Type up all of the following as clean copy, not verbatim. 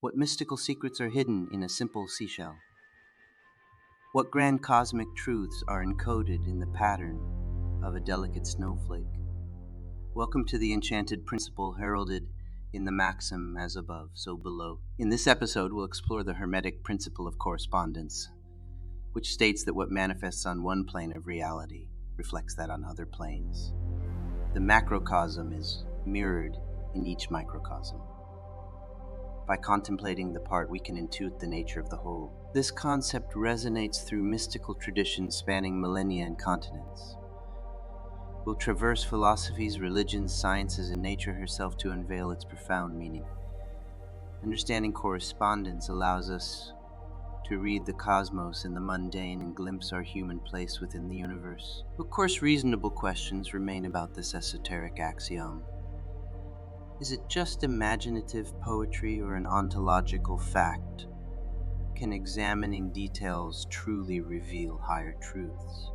What mystical secrets are hidden in a simple seashell? What grand cosmic truths are encoded in the pattern of a delicate snowflake? Welcome to the enchanted principle heralded in the maxim as above, so below. In this episode, we'll explore the Hermetic principle of correspondence, which states that what manifests on one plane of reality reflects that on other planes. The macrocosm is mirrored in each microcosm. By contemplating the part, we can intuit the nature of the whole. This concept resonates through mystical traditions spanning millennia and continents. We'll traverse philosophies, religions, sciences, and nature herself to unveil its profound meaning. Understanding correspondence allows us to read the cosmos in the mundane and glimpse our human place within the universe. Of course, reasonable questions remain about this esoteric axiom. Is it just imaginative poetry or an ontological fact? Can examining details truly reveal higher truths?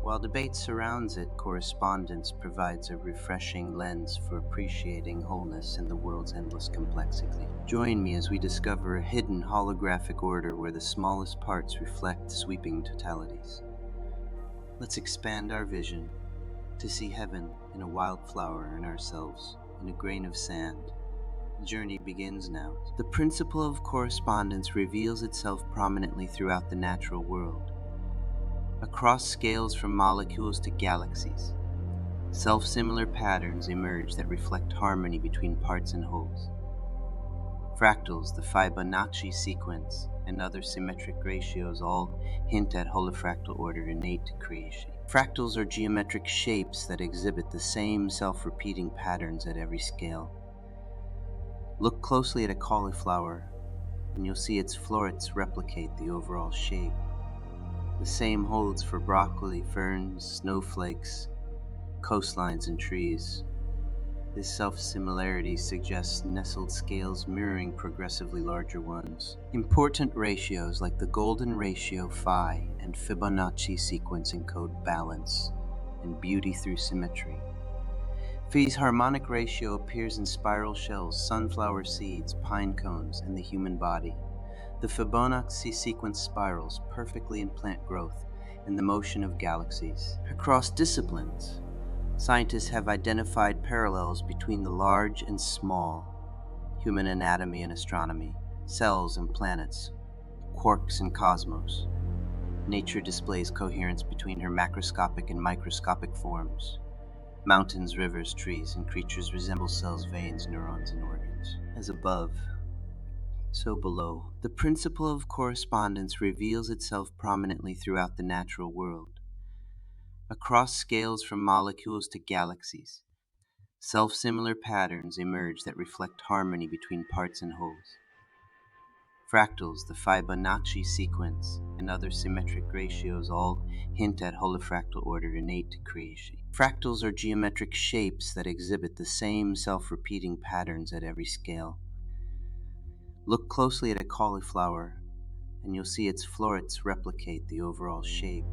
While debate surrounds it, correspondence provides a refreshing lens for appreciating wholeness in the world's endless complexity. Join me as we discover a hidden holographic order where the smallest parts reflect sweeping totalities. Let's expand our vision to see heaven in a wildflower and ourselves in a grain of sand. The journey begins now. The principle of correspondence reveals itself prominently throughout the natural world. Across scales from molecules to galaxies, self-similar patterns emerge that reflect harmony between parts and wholes. Fractals, the Fibonacci sequence, and other symmetric ratios all hint at holofractal order innate to creation. Fractals are geometric shapes that exhibit the same self-repeating patterns at every scale. Look closely at a cauliflower, and you'll see its florets replicate the overall shape. The same holds for broccoli, ferns, snowflakes, coastlines, and trees. This self-similarity suggests nestled scales mirroring progressively larger ones. Important ratios like the golden ratio phi and Fibonacci sequence encode balance and beauty through symmetry. Phi's harmonic ratio appears in spiral shells, sunflower seeds, pine cones, and the human body. The Fibonacci sequence spirals perfectly in plant growth and the motion of galaxies. Across disciplines, scientists have identified parallels between the large and small, human anatomy and astronomy, cells and planets, quarks and cosmos. Nature displays coherence between her macroscopic and microscopic forms. Mountains, rivers, trees, and creatures resemble cells, veins, neurons, and organs. As above, so below. The principle of correspondence reveals itself prominently throughout the natural world. Across scales from molecules to galaxies, self-similar patterns emerge that reflect harmony between parts and wholes. Fractals, the Fibonacci sequence, and other symmetric ratios all hint at holofractal order innate to creation. Fractals are geometric shapes that exhibit the same self-repeating patterns at every scale. Look closely at a cauliflower, and you'll see its florets replicate the overall shape.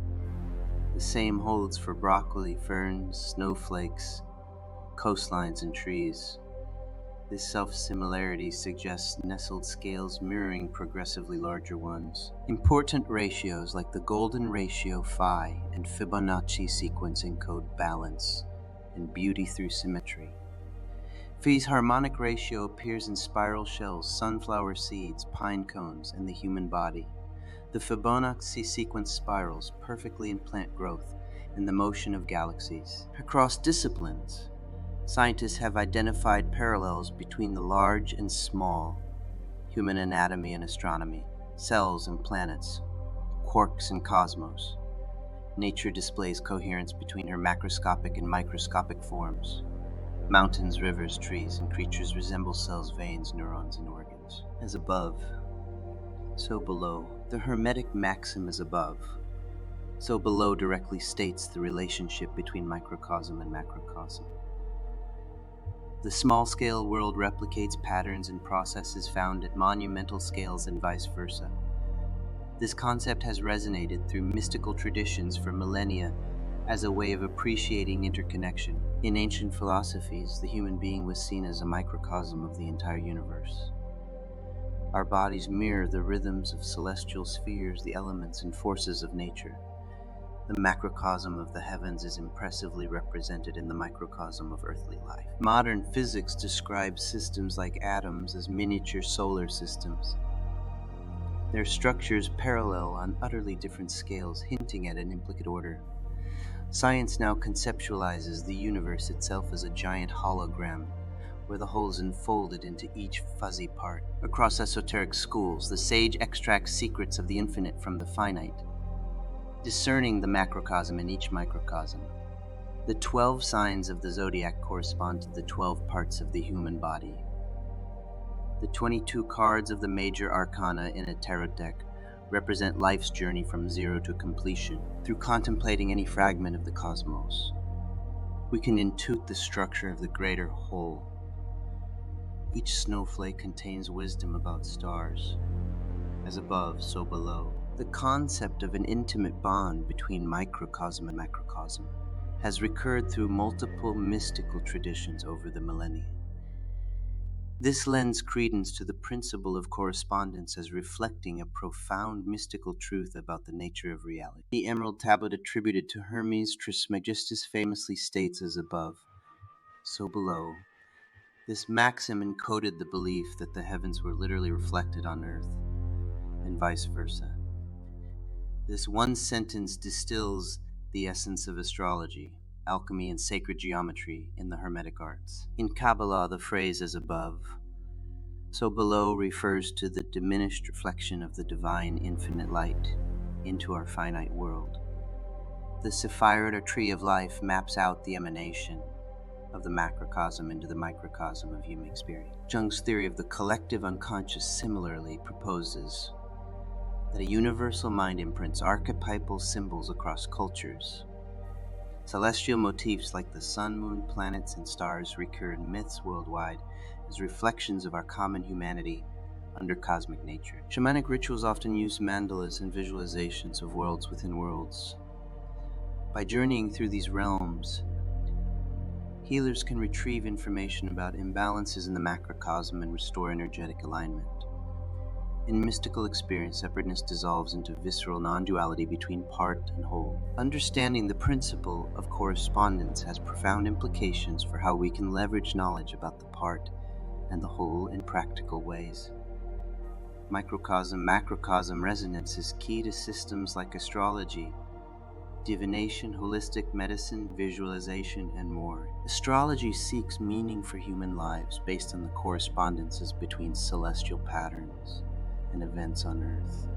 The same holds for broccoli, ferns, snowflakes, coastlines, and trees. This self-similarity suggests nestled scales mirroring progressively larger ones. Important ratios like the golden ratio phi and Fibonacci sequence encode balance and beauty through symmetry. Phi's harmonic ratio appears in spiral shells, sunflower seeds, pine cones, and the human body. The Fibonacci sequence spirals perfectly in plant growth and the motion of galaxies. Across disciplines, scientists have identified parallels between the large and small, human anatomy and astronomy, cells and planets, quarks and cosmos. Nature displays coherence between her macroscopic and microscopic forms. Mountains, rivers, trees, and creatures resemble cells, veins, neurons, and organs. As above, so below. The Hermetic maxim as above, so below directly states the relationship between microcosm and macrocosm. The small-scale world replicates patterns and processes found at monumental scales and vice versa. This concept has resonated through mystical traditions for millennia as a way of appreciating interconnection. In ancient philosophies, the human being was seen as a microcosm of the entire universe. Our bodies mirror the rhythms of celestial spheres, the elements and forces of nature. The macrocosm of the heavens is impressively represented in the microcosm of earthly life. Modern physics describes systems like atoms as miniature solar systems. Their structures parallel on utterly different scales, hinting at an implicate order. Science now conceptualizes the universe itself as a giant hologram, where the whole is enfolded into each fuzzy part. Across esoteric schools, the sage extracts secrets of the infinite from the finite, discerning the macrocosm in each microcosm. The 12 signs of the zodiac correspond to the 12 parts of the human body. The 22 cards of the major arcana in a tarot deck represent life's journey from zero to completion. Through contemplating any fragment of the cosmos, we can intuit the structure of the greater whole. Each snowflake contains wisdom about stars. As above, so below. The concept of an intimate bond between microcosm and macrocosm has recurred through multiple mystical traditions over the millennia. This lends credence to the principle of correspondence as reflecting a profound mystical truth about the nature of reality. The emerald tablet attributed to Hermes Trismegistus famously states as above, so below. This maxim encoded the belief that the heavens were literally reflected on earth, and vice versa. This one sentence distills the essence of astrology, alchemy, and sacred geometry in the Hermetic arts. In Kabbalah, the phrase as above, so below refers to the diminished reflection of the divine infinite light into our finite world. The Sephirot or tree of life maps out the emanation of the macrocosm into the microcosm of human experience. Jung's theory of the collective unconscious similarly proposes that a universal mind imprints archetypal symbols across cultures. Celestial motifs like the sun, moon, planets, and stars recur in myths worldwide as reflections of our common humanity under cosmic nature. Shamanic rituals often use mandalas and visualizations of worlds within worlds. By journeying through these realms, healers can retrieve information about imbalances in the macrocosm and restore energetic alignment. In mystical experience, separateness dissolves into visceral non-duality between part and whole. Understanding the principle of correspondence has profound implications for how we can leverage knowledge about the part and the whole in practical ways. Microcosm-macrocosm resonance is key to systems like astrology, divination, holistic medicine, visualization, and more. Astrology seeks meaning for human lives based on the correspondences between celestial patterns and events on Earth.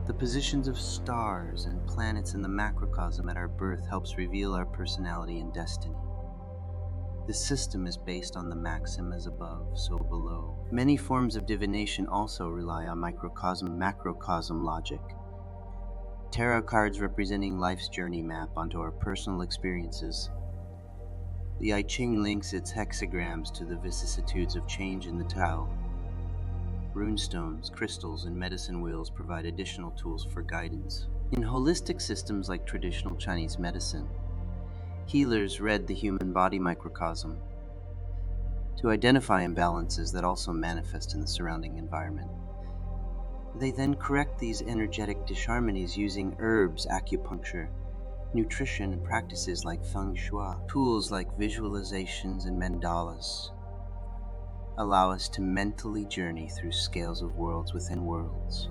The positions of stars and planets in the macrocosm at our birth helps reveal our personality and destiny. This system is based on the maxim as above, so below. Many forms of divination also rely on microcosm-macrocosm logic. Tarot cards representing life's journey map onto our personal experiences. The I Ching links its hexagrams to the vicissitudes of change in the Tao. Runestones, crystals, and medicine wheels provide additional tools for guidance. In holistic systems like traditional Chinese medicine, healers read the human body microcosm to identify imbalances that also manifest in the surrounding environment. They then correct these energetic disharmonies using herbs, acupuncture, nutrition, and practices like feng shui. Tools like visualizations and mandalas allow us to mentally journey through scales of worlds within worlds.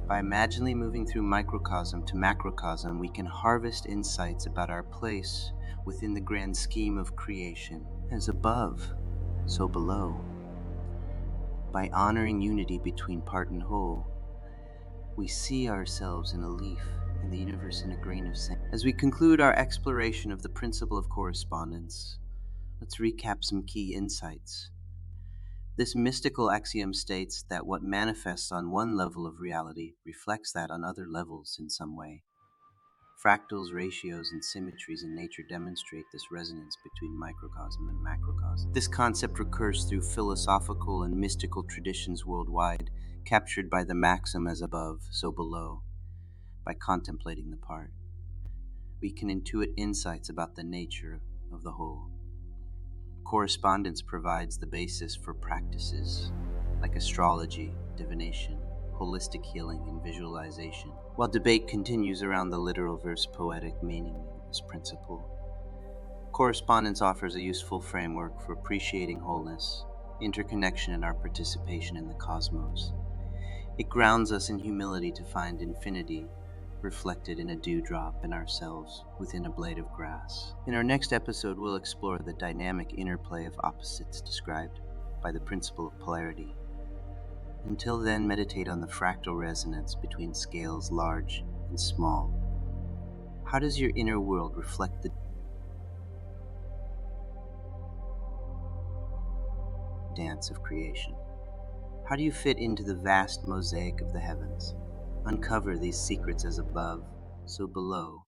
By imaginally moving through microcosm to macrocosm, we can harvest insights about our place within the grand scheme of creation. As above, so below. By honoring unity between part and whole, we see ourselves in a leaf and the universe in a grain of sand. As we conclude our exploration of the principle of correspondence, let's recap some key insights. This mystical axiom states that what manifests on one level of reality reflects that on other levels in some way. Fractals, ratios, and symmetries in nature demonstrate this resonance between microcosm and macrocosm. This concept recurs through philosophical and mystical traditions worldwide, captured by the maxim as above, so below. By contemplating the part, we can intuit insights about the nature of the whole. Correspondence provides the basis for practices like astrology, divination, holistic healing, and visualization, while debate continues around the literal versus poetic meaning of this principle. Correspondence offers a useful framework for appreciating wholeness, interconnection, and our participation in the cosmos. It grounds us in humility to find infinity reflected in a dewdrop in ourselves within a blade of grass. In our next episode, we'll explore the dynamic interplay of opposites described by the principle of polarity. Until then, meditate on the fractal resonance between scales large and small. How does your inner world reflect the dance of creation? How do you fit into the vast mosaic of the heavens? Uncover these secrets as above, so below,